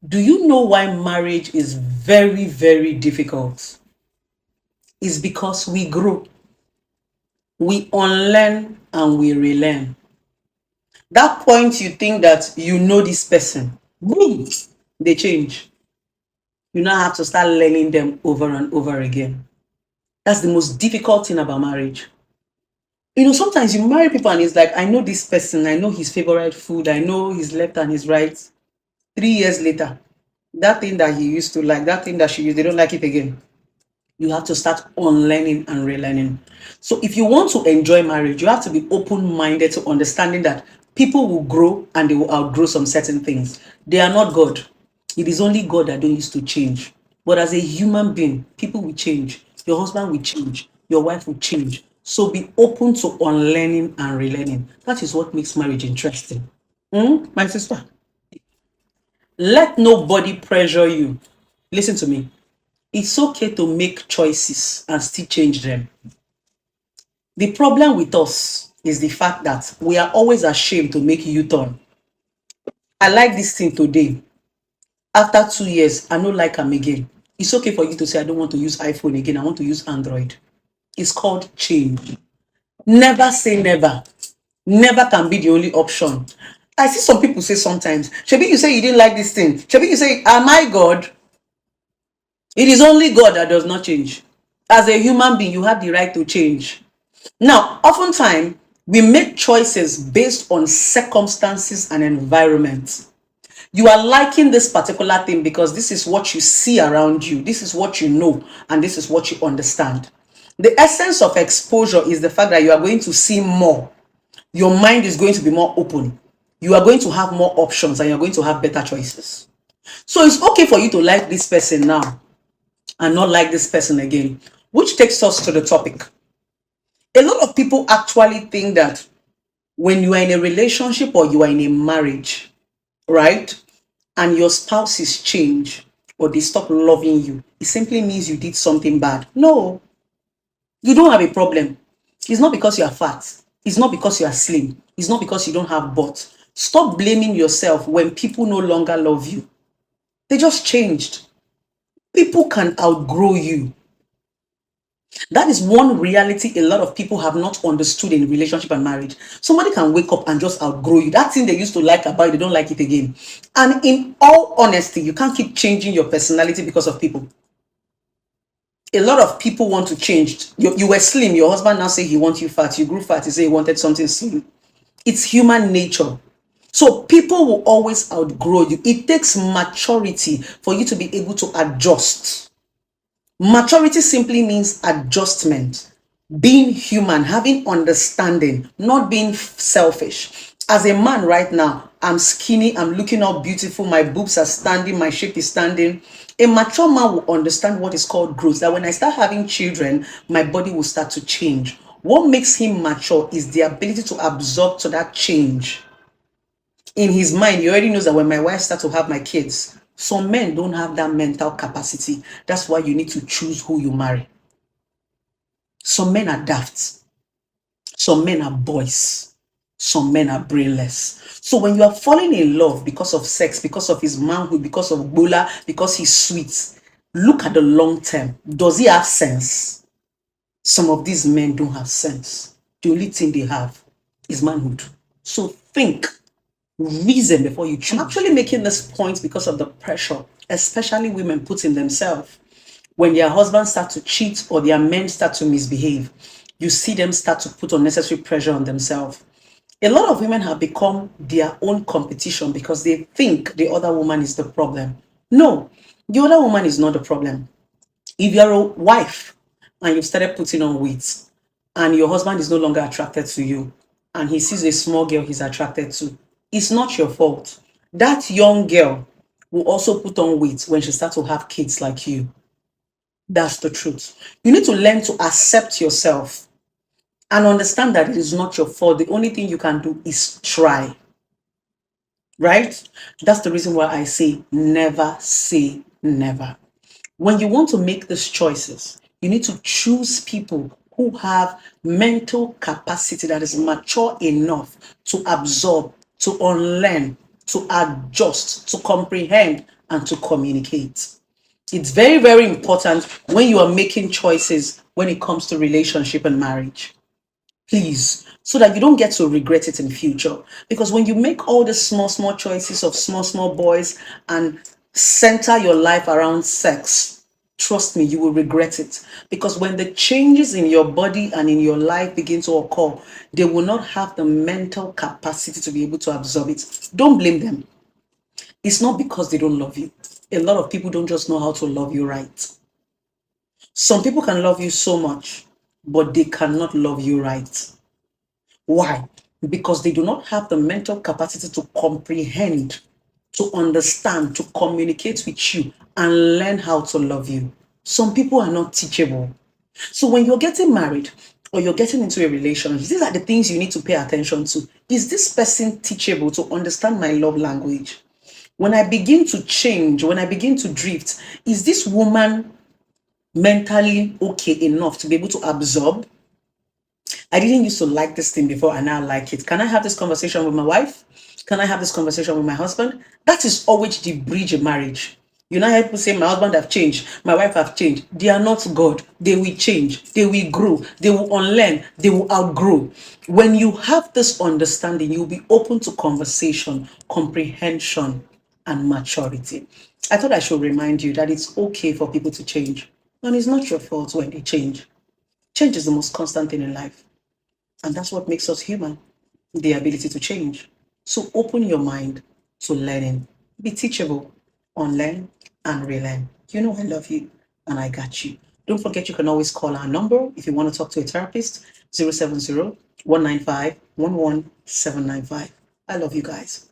Do you know why marriage is very, very difficult? It's because we grow, we unlearn, and we relearn. That point you think that you know this person, boom, they change. You now have to start learning them over and over again. That's the most difficult thing about marriage. Sometimes you marry people and it's like, I know this person, I know his favorite food, I know his left and his right. 3 years later, that thing that he used to like, that thing that she used, they don't like it again. You have to start unlearning and relearning. So if you want to enjoy marriage, you have to be open-minded to understanding that people will grow and they will outgrow some certain things. They are not God. It is only God that don't used to change. But as a human being, people will change. Your husband will change. Your wife will change. So be open to unlearning and relearning. That is what makes marriage interesting. My sister, let nobody pressure you. Listen to me. It's okay to make choices and still change them. The problem with us is the fact that we are always ashamed to make U-turn. I like this thing today. After 2 years, I don't like them again. It's okay for you to say, I don't want to use iPhone again. I want to use Android. It's called change. Never say never. Never can be the only option. I see some people say sometimes, Shebi, you say you didn't like this thing. Shebi, you say, am I God? It is only God that does not change. As a human being, you have the right to change. Now, oftentimes, we make choices based on circumstances and environment. You are liking this particular thing because this is what you see around you, this is what you know, and this is what you understand. The essence of exposure is the fact that you are going to see more. Your mind is going to be more open. You are going to have more options and you're going to have better choices. So it's okay for you to like this person now and not like this person again, which takes us to the topic. A lot of people actually think that when you are in a relationship or you are in a marriage, right, and your spouses change or they stop loving you, it simply means you did something bad. No, you don't have a problem. It's not because you are fat. It's not because you are slim. It's not because you don't have butt. Stop blaming yourself when people no longer love you. They just changed. People can outgrow you. That is one reality a lot of people have not understood in relationship and marriage. Somebody can wake up and just outgrow you. That thing they used to like about you, they don't like it again. And in all honesty, you can't keep changing your personality because of people. A lot of people want to change. You were slim, your husband now say he wants you fat. You grew fat, he say he wanted something slim. It's human nature. So people will always outgrow you. It takes maturity for you to be able to adjust. Maturity simply means adjustment, being human, having understanding, not being selfish. As a man right now, I'm skinny, I'm looking all beautiful, my boobs are standing, my shape is standing. A mature man will understand what is called growth, that when I start having children, my body will start to change. What makes him mature is the ability to absorb to that change. In his mind, he already knows that when my wife starts to have my kids, some men don't have that mental capacity. That's why you need to choose who you marry. Some men are daft. Some men are boys. Some men are brainless. So when you are falling in love because of sex, because of his manhood, because of Bola, because he's sweet, look at the long term. Does he have sense? Some of these men don't have sense. The only thing they have is manhood. So think, reason before you choose. I'm actually making this point because of the pressure, especially women put in themselves. When their husbands start to cheat or their men start to misbehave, you see them start to put unnecessary pressure on themselves. A lot of women have become their own competition because they think the other woman is the problem. No, the other woman is not the problem. If you're a wife and you've started putting on weight and your husband is no longer attracted to you and he sees a small girl he's attracted to, it's not your fault. That young girl will also put on weight when she starts to have kids like you. That's the truth. You need to learn to accept yourself and understand that it is not your fault. The only thing you can do is try. Right? That's the reason why I say never say never. When you want to make these choices, you need to choose people who have mental capacity that is mature enough to absorb, to unlearn, to adjust, to comprehend, and to communicate. It's very, very important when you are making choices when it comes to relationship and marriage. Please, so that you don't get to regret it in future. Because when you make all the small, small choices of small, small boys and center your life around sex, trust me, you will regret it. Because when the changes in your body and in your life begin to occur, they will not have the mental capacity to be able to absorb it. Don't blame them. It's not because they don't love you. A lot of people don't just know how to love you right. Some people can love you so much, but they cannot love you right. Why? Because they do not have the mental capacity to comprehend, to understand, to communicate with you, and learn how to love you. Some people are not teachable. So when you're getting married or you're getting into a relationship, these are the things you need to pay attention to. Is this person teachable to understand my love language? When I begin to change, when I begin to drift, is this woman mentally okay enough to be able to absorb? I didn't used to like this thing before, and now I like it. Can I have this conversation with my wife? Can I have this conversation with my husband? That is always the bridge in marriage. You know how people say, my husband have changed, my wife have changed. They are not God. They will change. They will grow. They will unlearn. They will outgrow. When you have this understanding, you'll be open to conversation, comprehension, and maturity. I thought I should remind you that it's okay for people to change. And it's not your fault when they change. Change is the most constant thing in life. And that's what makes us human, the ability to change. So open your mind to learning. Be teachable, unlearn and relearn. You know I love you and I got you. Don't forget you can always call our number if you want to talk to a therapist, 070 195 11795. I love you guys.